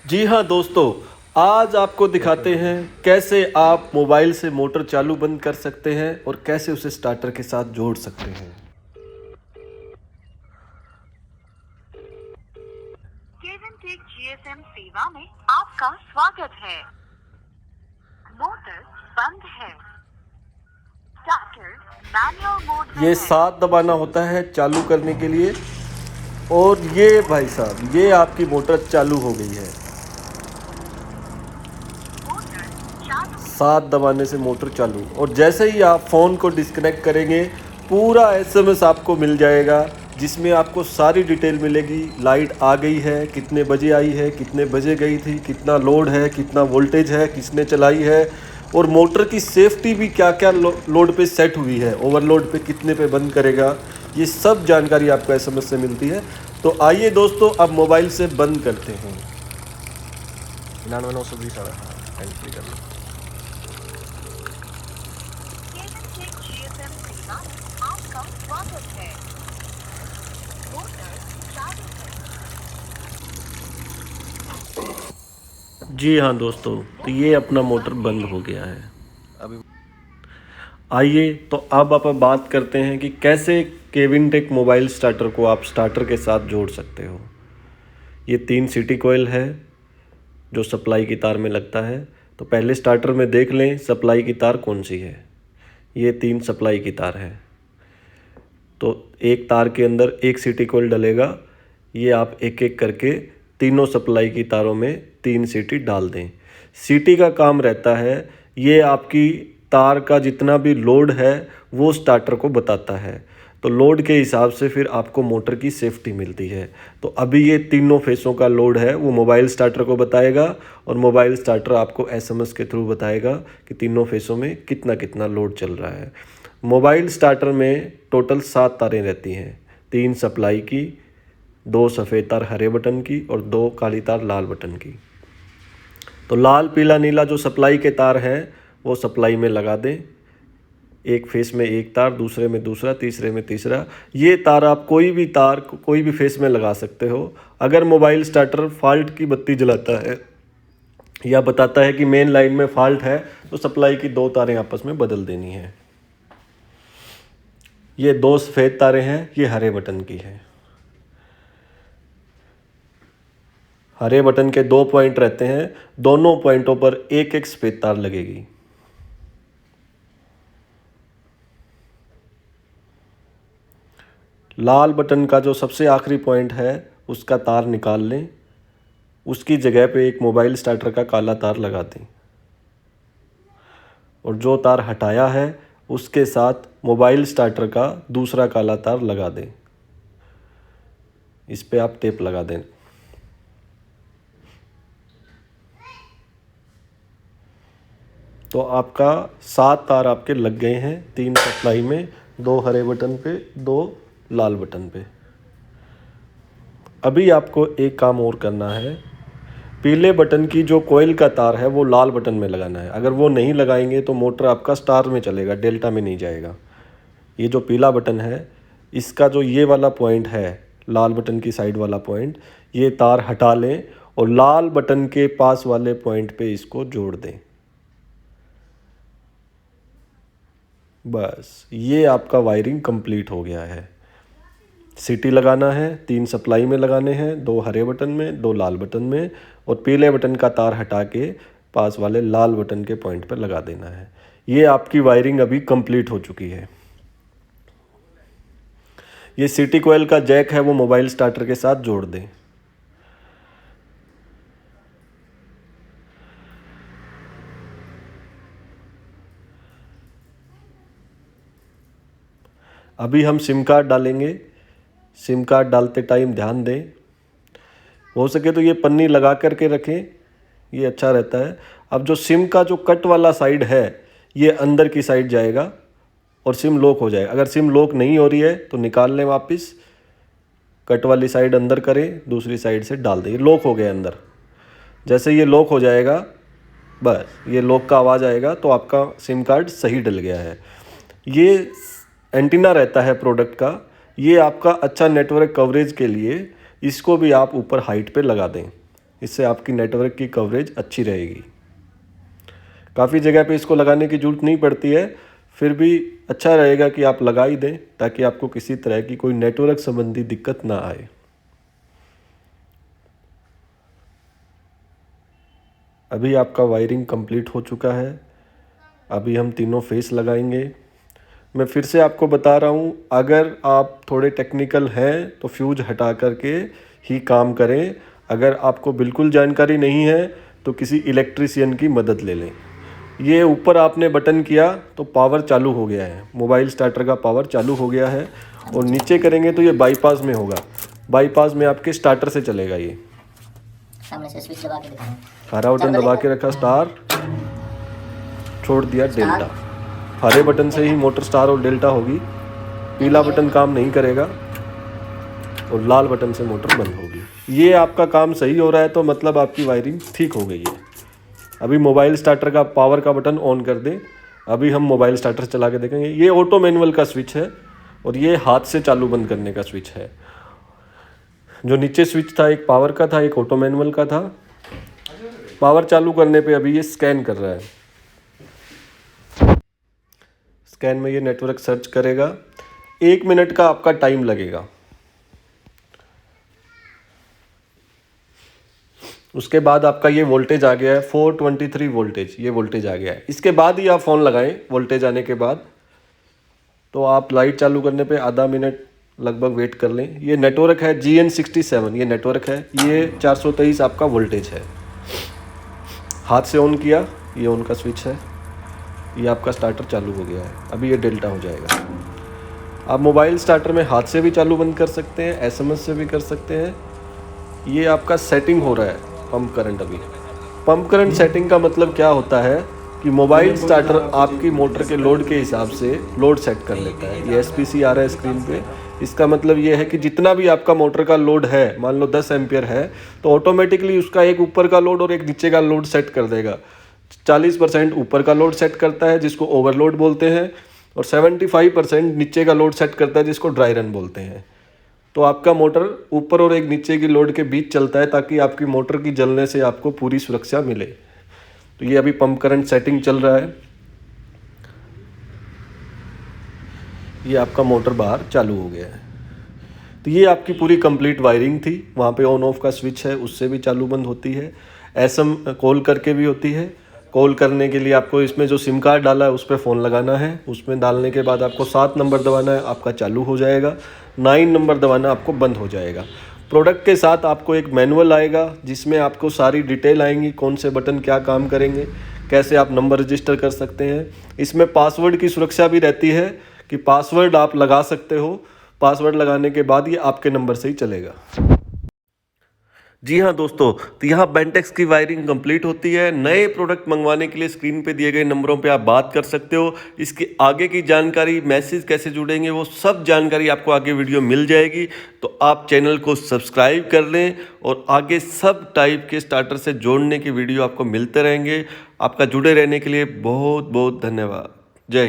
जी हाँ दोस्तों, आज आपको दिखाते हैं कैसे आप मोबाइल से मोटर चालू बंद कर सकते हैं और कैसे उसे स्टार्टर के साथ जोड़ सकते हैं। केवन टेक जीएसएम सेवा में आपका स्वागत है। मोटर बंद है। स्टार्टर मैनुअल मोड में ये है। 7 दबाना होता है चालू करने के लिए और ये भाई साहब ये आपकी मोटर चालू हो गई है। मोटर चालू। 7 दबाने से मोटर चालू और जैसे ही आप फ़ोन को डिस्कनेक्ट करेंगे पूरा एसएमएस आपको मिल जाएगा जिसमें आपको सारी डिटेल मिलेगी। लाइट आ गई है, कितने बजे आई है, कितने बजे गई थी, कितना लोड है, कितना वोल्टेज है, किसने चलाई है और मोटर की सेफ्टी भी क्या क्या लोड पे सेट हुई है, ओवरलोड पे कितने पे बंद करेगा, ये सब जानकारी आपको एसएमएस से मिलती है। तो आइए दोस्तों अब मोबाइल से बंद करते हैं। 99 920 हैंड फ्री कर लो। केवन टेक जीएसएम सेवा में आपका स्वागत है। मोटर चालू है। जी हाँ दोस्तों, तो ये अपना मोटर बंद हो गया है। अभी आइए तो अब आप बात करते हैं कि कैसे केविन टेक मोबाइल स्टार्टर को आप स्टार्टर के साथ जोड़ सकते हो। ये 3 सिटी कोयल है जो सप्लाई की तार में लगता है। तो पहले स्टार्टर में देख लें सप्लाई की तार कौन सी है। ये 3 सप्लाई की तार है। तो एक तार के अंदर एक सिटी कोयल डलेगा। ये आप एक एक करके तीनों सप्लाई की तारों में 3 सीटी डाल दें। सीटी का काम रहता है ये आपकी तार का जितना भी लोड है वो स्टार्टर को बताता है। तो लोड के हिसाब से फिर आपको मोटर की सेफ्टी मिलती है। तो अभी ये तीनों फेसों का लोड है वो मोबाइल स्टार्टर को बताएगा और मोबाइल स्टार्टर आपको एसएमएस के थ्रू बताएगा कि तीनों फेसों में कितना कितना लोड चल रहा है। मोबाइल स्टार्टर में टोटल 7 तारें रहती हैं, 3 सप्लाई की, 2 सफ़ेद तार हरे बटन की और 2 काली तार लाल बटन की। तो लाल पीला नीला जो सप्लाई के तार हैं वो सप्लाई में लगा दें। एक फेस में एक तार, दूसरे में दूसरा, तीसरे में तीसरा। ये तार आप कोई भी तार कोई भी फेस में लगा सकते हो। अगर मोबाइल स्टार्टर फॉल्ट की बत्ती जलाता है या बताता है कि मेन लाइन में फॉल्ट है तो सप्लाई की 2 तारें आपस में बदल देनी है। ये 2 सफ़ेद तारें हैं, ये हरे बटन की है। हरे बटन के 2 पॉइंट रहते हैं, दोनों पॉइंटों पर एक एक सफ़ेद तार लगेगी। लाल बटन का जो सबसे आखिरी पॉइंट है उसका तार निकाल लें, उसकी जगह पे एक मोबाइल स्टार्टर का काला तार लगा दें और जो तार हटाया है उसके साथ मोबाइल स्टार्टर का दूसरा काला तार लगा दें। इस पे आप टेप लगा दें। तो आपका 7 तार आपके लग गए हैं, 3 सप्लाई में, 2 हरे बटन पे, 2 लाल बटन पे। अभी आपको एक काम और करना है। पीले बटन की जो कोयल का तार है वो लाल बटन में लगाना है। अगर वो नहीं लगाएंगे तो मोटर आपका स्टार में चलेगा, डेल्टा में नहीं जाएगा। ये जो पीला बटन है इसका जो ये वाला पॉइंट है, लाल बटन की साइड वाला पॉइंट, ये तार हटा लें और लाल बटन के पास वाले पॉइंट पे इसको जोड़ दें। बस ये आपका वायरिंग कंप्लीट हो गया है। सीटी लगाना है, 3 सप्लाई में लगाने हैं, 2 हरे बटन में, 2 लाल बटन में और पीले बटन का तार हटा के पास वाले लाल बटन के पॉइंट पर लगा देना है। ये आपकी वायरिंग अभी कंप्लीट हो चुकी है। ये सिटी कोयल का जैक है वो मोबाइल स्टार्टर के साथ जोड़ दें। अभी हम सिम कार्ड डालेंगे। सिम कार्ड डालते टाइम ध्यान दें, हो सके तो ये पन्नी लगा करके रखें, ये अच्छा रहता है। अब जो सिम का जो कट वाला साइड है ये अंदर की साइड जाएगा और सिम लॉक हो जाएगा। अगर सिम लॉक नहीं हो रही है तो निकाल लें वापस, कट वाली साइड अंदर करें, दूसरी साइड से डाल दें। ये लॉक हो गया अंदर। जैसे ये लॉक हो जाएगा, बस ये लॉक का आवाज़ आएगा तो आपका सिम कार्ड सही डल गया है। ये एंटीना रहता है प्रोडक्ट का, ये आपका अच्छा नेटवर्क कवरेज के लिए इसको भी आप ऊपर हाइट पे लगा दें। इससे आपकी नेटवर्क की कवरेज अच्छी रहेगी। काफ़ी जगह पे इसको लगाने की ज़रूरत नहीं पड़ती है, फिर भी अच्छा रहेगा कि आप लगा ही दें ताकि आपको किसी तरह की कोई नेटवर्क संबंधी दिक्कत ना आए। अभी आपका वायरिंग कंप्लीट हो चुका है। अभी हम तीनों फेस लगाएंगे। मैं फिर से आपको बता रहा हूँ, अगर आप थोड़े टेक्निकल हैं तो फ्यूज हटा करके ही काम करें। अगर आपको बिल्कुल जानकारी नहीं है तो किसी इलेक्ट्रीशियन की मदद ले लें। ये ऊपर आपने बटन किया तो पावर चालू हो गया है, मोबाइल स्टार्टर का पावर चालू हो गया है। और नीचे करेंगे तो ये बाईपास में होगा, बाईपास में आपके स्टार्टर से चलेगा। ये सामने से स्विच दबा के दिखाएं। हरा बटन दबा के रखा स्टार, छोड़ दिया डेल्टा। हरे बटन से ही मोटर स्टार और डेल्टा होगी, पीला बटन काम नहीं करेगा और लाल बटन से मोटर बंद होगी। ये आपका काम सही हो रहा है तो मतलब आपकी वायरिंग ठीक हो गई है। अभी मोबाइल स्टार्टर का पावर का बटन ऑन कर दें। अभी हम मोबाइल स्टार्टर चला के देखेंगे। ये ऑटो मैनुअल का स्विच है और ये हाथ से चालू बंद करने का स्विच है। जो नीचे स्विच था एक पावर का था, एक ऑटो मैनुअल का था। पावर चालू करने पे अभी ये स्कैन कर रहा है। स्कैन में ये नेटवर्क सर्च करेगा। 1 मिनट का आपका टाइम लगेगा। उसके बाद आपका ये वोल्टेज आ गया है 423 वोल्टेज, ये वोल्टेज आ गया है। इसके बाद ही आप फ़ोन लगाएं। वोल्टेज आने के बाद तो आप लाइट चालू करने पे आधा मिनट लगभग वेट कर लें। ये नेटवर्क है GN67, ये नेटवर्क है। ये 423 आपका वोल्टेज है। हाथ से ऑन किया, ये ऑन का स्विच है। ये आपका स्टार्टर चालू हो गया है। अभी ये डेल्टा हो जाएगा। आप मोबाइल स्टार्टर में हाथ से भी चालू बंद कर सकते हैं, SMS से भी कर सकते हैं। ये आपका सेटिंग हो रहा है पंप करंट। अभी पंप करंट सेटिंग का मतलब क्या होता है कि मोबाइल स्टार्टर आपकी मोटर के लोड के हिसाब से लोड सेट कर लेता है। ये SPC आ रहा है स्क्रीन पे। इसका मतलब ये है कि जितना भी आपका मोटर का लोड है, मान लो 10 एम्पियर है, तो ऑटोमेटिकली उसका एक ऊपर का लोड और एक नीचे का लोड सेट कर देगा। 40% ऊपर का लोड सेट करता है जिसको ओवरलोड बोलते हैं, और 75% नीचे का लोड सेट करता है जिसको ड्राई रन बोलते हैं। तो आपका मोटर ऊपर और एक नीचे की लोड के बीच चलता है ताकि आपकी मोटर की जलने से आपको पूरी सुरक्षा मिले। तो ये अभी पंप करंट सेटिंग चल रहा है। ये आपका मोटर बाहर चालू हो गया है। तो ये आपकी पूरी कंप्लीट वायरिंग थी। वहाँ पे ऑन ऑफ का स्विच है, उससे भी चालू बंद होती है। SM कॉल करके भी होती है। कॉल करने के लिए आपको इसमें जो सिम कार्ड डाला है उस पर फ़ोन लगाना है। उसमें डालने के बाद आपको 7 नंबर दबाना है, आपका चालू हो जाएगा। 9 नंबर दबाना आपको बंद हो जाएगा। प्रोडक्ट के साथ आपको एक मैनुअल आएगा जिसमें आपको सारी डिटेल आएंगी, कौन से बटन क्या काम करेंगे, कैसे आप नंबर रजिस्टर कर सकते हैं। इसमें पासवर्ड की सुरक्षा भी रहती है कि पासवर्ड आप लगा सकते हो। पासवर्ड लगाने के बाद ये आपके नंबर से ही चलेगा। जी हाँ दोस्तों, तो यहाँ बेंटेक्स की वायरिंग कंप्लीट होती है। नए प्रोडक्ट मंगवाने के लिए स्क्रीन पे दिए गए नंबरों पे आप बात कर सकते हो। इसकी आगे की जानकारी, मैसेज कैसे जुड़ेंगे, वो सब जानकारी आपको आगे वीडियो मिल जाएगी। तो आप चैनल को सब्सक्राइब कर लें और आगे सब टाइप के स्टार्टर से जोड़ने की वीडियो आपको मिलते रहेंगे। आपका जुड़े रहने के लिए बहुत बहुत धन्यवाद। जय हिंद।